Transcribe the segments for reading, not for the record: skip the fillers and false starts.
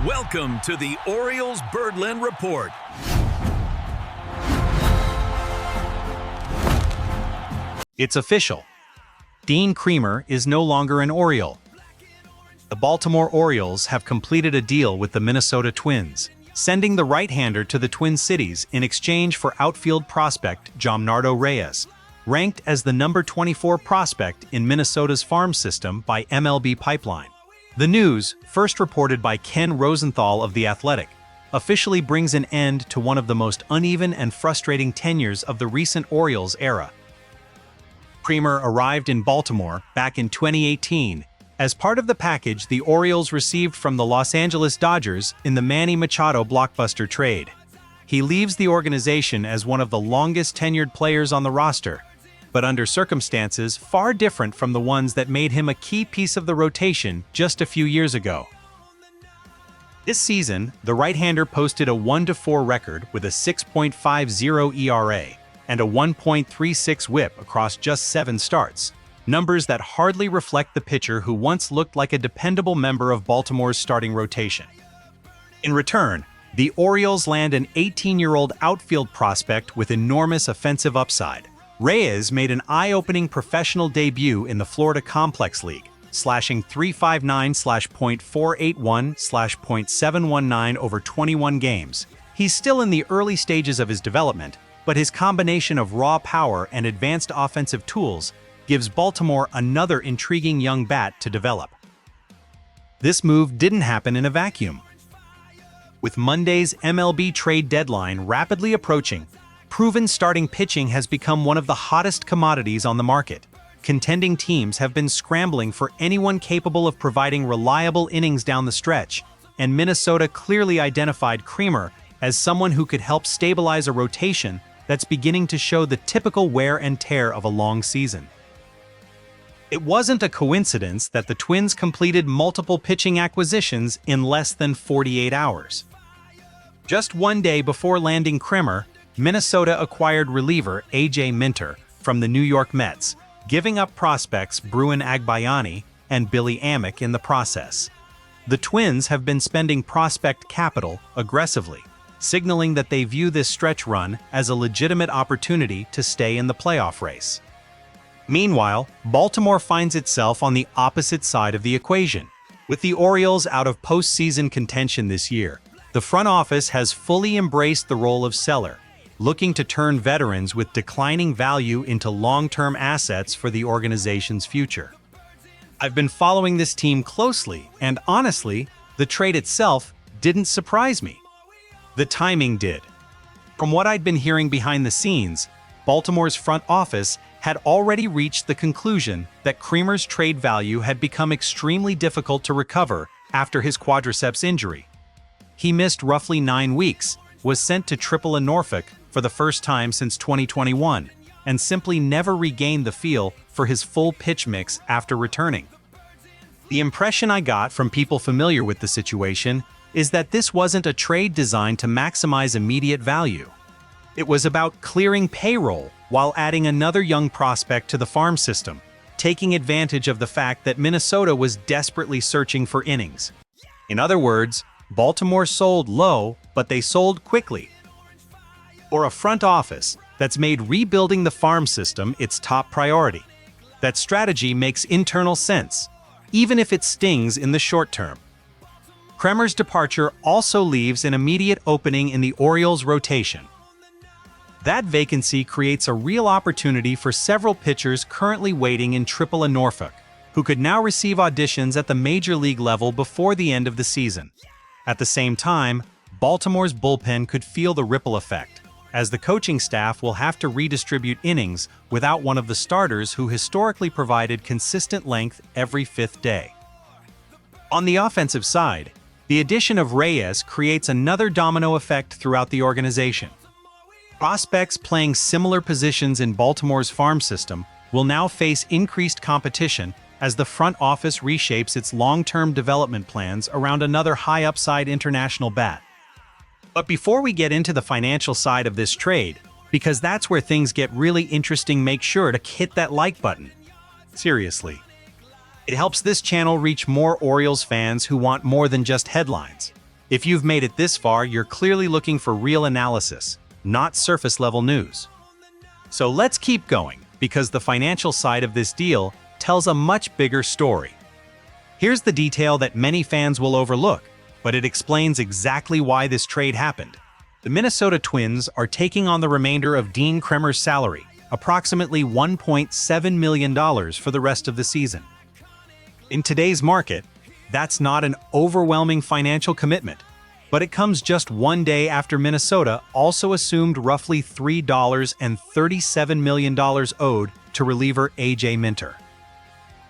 Welcome to the Orioles Birdland Report. It's official. Dean Kremer is no longer an Oriole. The Baltimore Orioles have completed a deal with the Minnesota Twins, sending the right-hander to the Twin Cities in exchange for outfield prospect Jomnardo Reyes, ranked as the number 24 prospect in Minnesota's farm system by MLB Pipeline. The news, first reported by Ken Rosenthal of The Athletic, officially brings an end to one of the most uneven and frustrating tenures of the recent Orioles era. Kremer arrived in Baltimore back in 2018 as part of the package the Orioles received from the Los Angeles Dodgers in the Manny Machado blockbuster trade. He leaves the organization as one of the longest-tenured players on the roster, but under circumstances far different from the ones that made him a key piece of the rotation just a few years ago. This season, the right-hander posted a 1-4 record with a 6.50 ERA and a 1.36 WHIP across just 7 starts, numbers that hardly reflect the pitcher who once looked like a dependable member of Baltimore's starting rotation. In return, the Orioles land an 18-year-old outfield prospect with enormous offensive upside. Reyes made an eye-opening professional debut in the Florida Complex League, slashing .481/.719 over 21 games. He's still in the early stages of his development, but his combination of raw power and advanced offensive tools gives Baltimore another intriguing young bat to develop. This move didn't happen in a vacuum. With Monday's MLB trade deadline rapidly approaching, proven starting pitching has become one of the hottest commodities on the market. Contending teams have been scrambling for anyone capable of providing reliable innings down the stretch, and Minnesota clearly identified Kremer as someone who could help stabilize a rotation that's beginning to show the typical wear and tear of a long season. It wasn't a coincidence that the Twins completed multiple pitching acquisitions in less than 48 hours. Just one day before landing Kremer, Minnesota acquired reliever A.J. Minter from the New York Mets, giving up prospects Bruin Agbayani and Billy Amick in the process. The Twins have been spending prospect capital aggressively, signaling that they view this stretch run as a legitimate opportunity to stay in the playoff race. Meanwhile, Baltimore finds itself on the opposite side of the equation. With the Orioles out of postseason contention this year, the front office has fully embraced the role of seller, looking to turn veterans with declining value into long-term assets for the organization's future. I've been following this team closely, and honestly, the trade itself didn't surprise me. The timing did. From what I'd been hearing behind the scenes, Baltimore's front office had already reached the conclusion that Kremer's trade value had become extremely difficult to recover after his quadriceps injury. He missed roughly 9 weeks, was sent to AAA Norfolk for the first time since 2021, and simply never regained the feel for his full pitch mix after returning. The impression I got from people familiar with the situation is that this wasn't a trade designed to maximize immediate value. It was about clearing payroll while adding another young prospect to the farm system, taking advantage of the fact that Minnesota was desperately searching for innings. In other words, Baltimore sold low, but they sold quickly. For a front office that's made rebuilding the farm system its top priority, that strategy makes internal sense, even if it stings in the short term. Kremer's departure also leaves an immediate opening in the Orioles' rotation. That vacancy creates a real opportunity for several pitchers currently waiting in AAA Norfolk, who could now receive auditions at the major league level before the end of the season. At the same time, Baltimore's bullpen could feel the ripple effect, as the coaching staff will have to redistribute innings without one of the starters who historically provided consistent length every 5th day. On the offensive side, the addition of Reyes creates another domino effect throughout the organization. Prospects playing similar positions in Baltimore's farm system will now face increased competition as the front office reshapes its long-term development plans around another high-upside international bat. But before we get into the financial side of this trade, because that's where things get really interesting, make sure to hit that like button. Seriously. It helps this channel reach more Orioles fans who want more than just headlines. If you've made it this far, you're clearly looking for real analysis, not surface-level news. So let's keep going, because the financial side of this deal tells a much bigger story. Here's the detail that many fans will overlook, but it explains exactly why this trade happened. The Minnesota Twins are taking on the remainder of Dean Kremer's salary, approximately $1.7 million for the rest of the season. In today's market, that's not an overwhelming financial commitment, but it comes just one day after Minnesota also assumed roughly $3.37 million owed to reliever A.J. Minter.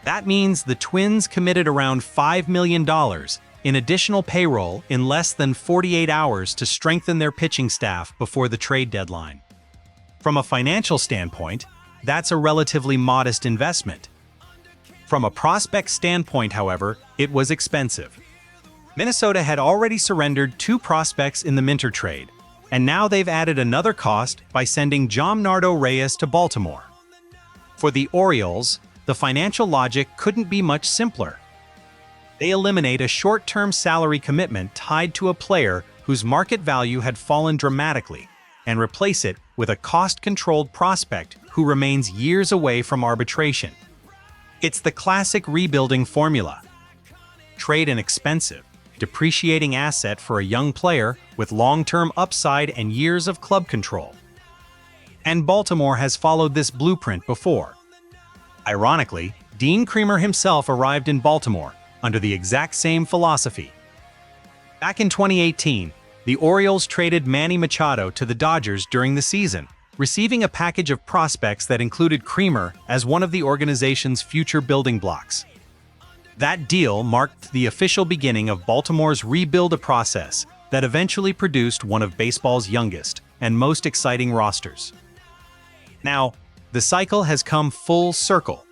That means the Twins committed around $5 million in additional payroll in less than 48 hours to strengthen their pitching staff before the trade deadline. From a financial standpoint, that's a relatively modest investment. From a prospect standpoint, however, it was expensive. Minnesota had already surrendered 2 prospects in the Minter trade, and now they've added another cost by sending Jomnardo Reyes to Baltimore. For the Orioles, the financial logic couldn't be much simpler. They eliminate a short-term salary commitment tied to a player whose market value had fallen dramatically and replace it with a cost-controlled prospect who remains years away from arbitration. It's the classic rebuilding formula. Trade an expensive, depreciating asset for a young player with long-term upside and years of club control. And Baltimore has followed this blueprint before. Ironically, Dean Kremer himself arrived in Baltimore under the exact same philosophy. Back in 2018, the Orioles traded Manny Machado to the Dodgers during the season, receiving a package of prospects that included Kremer as one of the organization's future building blocks. That deal marked the official beginning of Baltimore's rebuild process that eventually produced one of baseball's youngest and most exciting rosters. Now, the cycle has come full circle.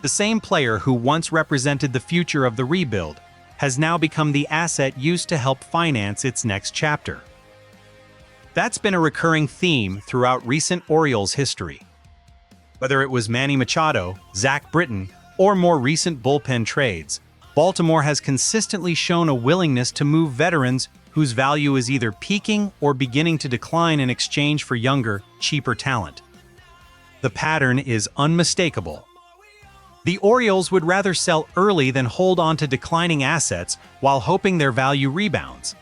The same player who once represented the future of the rebuild has now become the asset used to help finance its next chapter. That's been a recurring theme throughout recent Orioles history. Whether it was Manny Machado, Zach Britton, or more recent bullpen trades, Baltimore has consistently shown a willingness to move veterans whose value is either peaking or beginning to decline in exchange for younger, cheaper talent. The pattern is unmistakable. The Orioles would rather sell early than hold on to declining assets while hoping their value rebounds.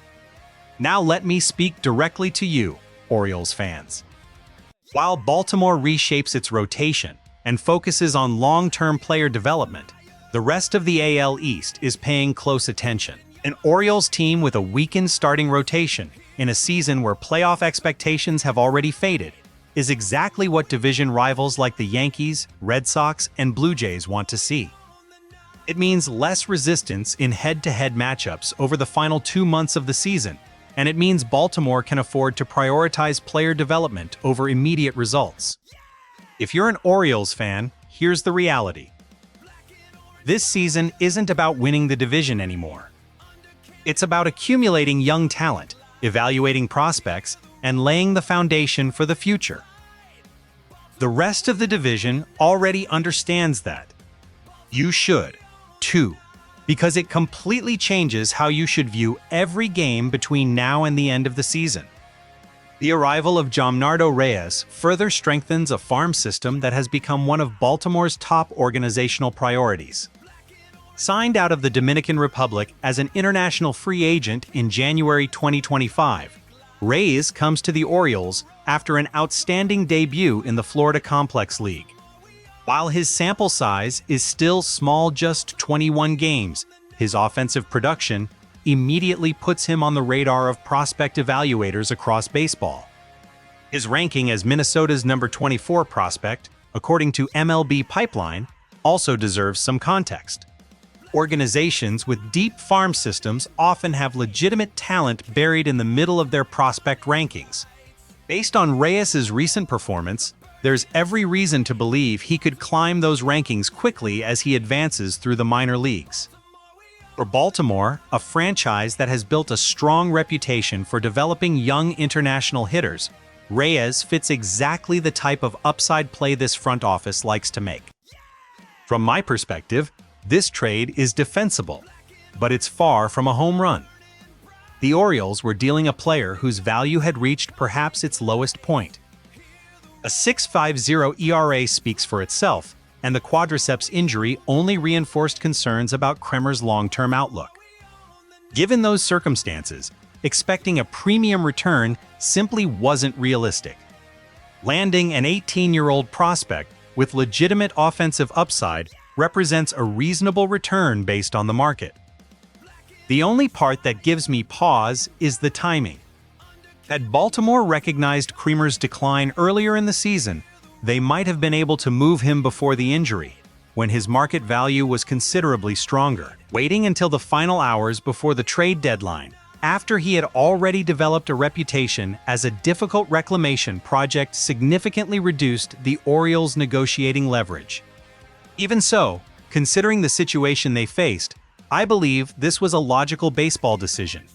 Now let me speak directly to you, Orioles fans. While Baltimore reshapes its rotation and focuses on long-term player development, the rest of the AL East is paying close attention. An Orioles team with a weakened starting rotation in a season where playoff expectations have already faded is exactly what division rivals like the Yankees, Red Sox, and Blue Jays want to see. It means less resistance in head-to-head matchups over the final 2 months of the season, and it means Baltimore can afford to prioritize player development over immediate results. If you're an Orioles fan, here's the reality. This season isn't about winning the division anymore. It's about accumulating young talent, evaluating prospects, and laying the foundation for the future. The rest of the division already understands that. You should, too, because it completely changes how you should view every game between now and the end of the season. The arrival of Jomnardo Reyes further strengthens a farm system that has become one of Baltimore's top organizational priorities. Signed out of the Dominican Republic as an international free agent in January 2025, Reyes comes to the Orioles after an outstanding debut in the Florida Complex League. While his sample size is still small, just 21 games, his offensive production immediately puts him on the radar of prospect evaluators across baseball. His ranking as Minnesota's number 24 prospect, according to MLB Pipeline, also deserves some context. Organizations with deep farm systems often have legitimate talent buried in the middle of their prospect rankings. Based on Reyes' recent performance, there's every reason to believe he could climb those rankings quickly as he advances through the minor leagues. For Baltimore, a franchise that has built a strong reputation for developing young international hitters, Reyes fits exactly the type of upside play this front office likes to make. From my perspective, this trade is defensible, but it's far from a home run. the Orioles were dealing a player whose value had reached perhaps its lowest point. A 6.50 ERA speaks for itself, and the quadriceps injury only reinforced concerns about Kremer's long-term outlook. Given those circumstances, expecting a premium return simply wasn't realistic. Landing an 18-year-old prospect with legitimate offensive upside represents a reasonable return based on the market. The only part that gives me pause is the timing. Had Baltimore recognized Kremer's decline earlier in the season, they might have been able to move him before the injury, when his market value was considerably stronger. Waiting until the final hours before the trade deadline, after he had already developed a reputation as a difficult reclamation project, significantly reduced the Orioles' negotiating leverage. Even so, considering the situation they faced, I believe this was a logical baseball decision.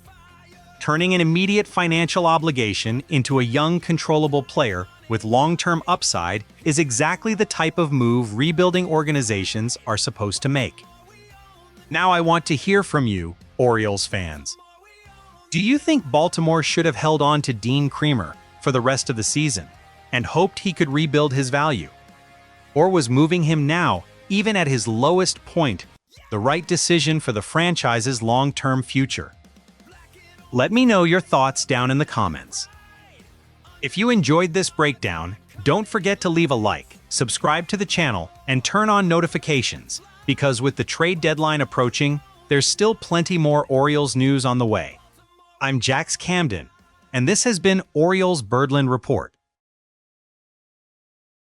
Turning an immediate financial obligation into a young, controllable player with long-term upside is exactly the type of move rebuilding organizations are supposed to make. Now I want to hear from you, Orioles fans. Do you think Baltimore should have held on to Dean Kremer for the rest of the season and hoped he could rebuild his value? Or was moving him now, even at his lowest point, the right decision for the franchise's long-term future? Let me know your thoughts down in the comments. If you enjoyed this breakdown, don't forget to leave a like, subscribe to the channel, and turn on notifications, because with the trade deadline approaching, there's still plenty more Orioles news on the way. I'm Jax Camden, and this has been Orioles Birdland Report.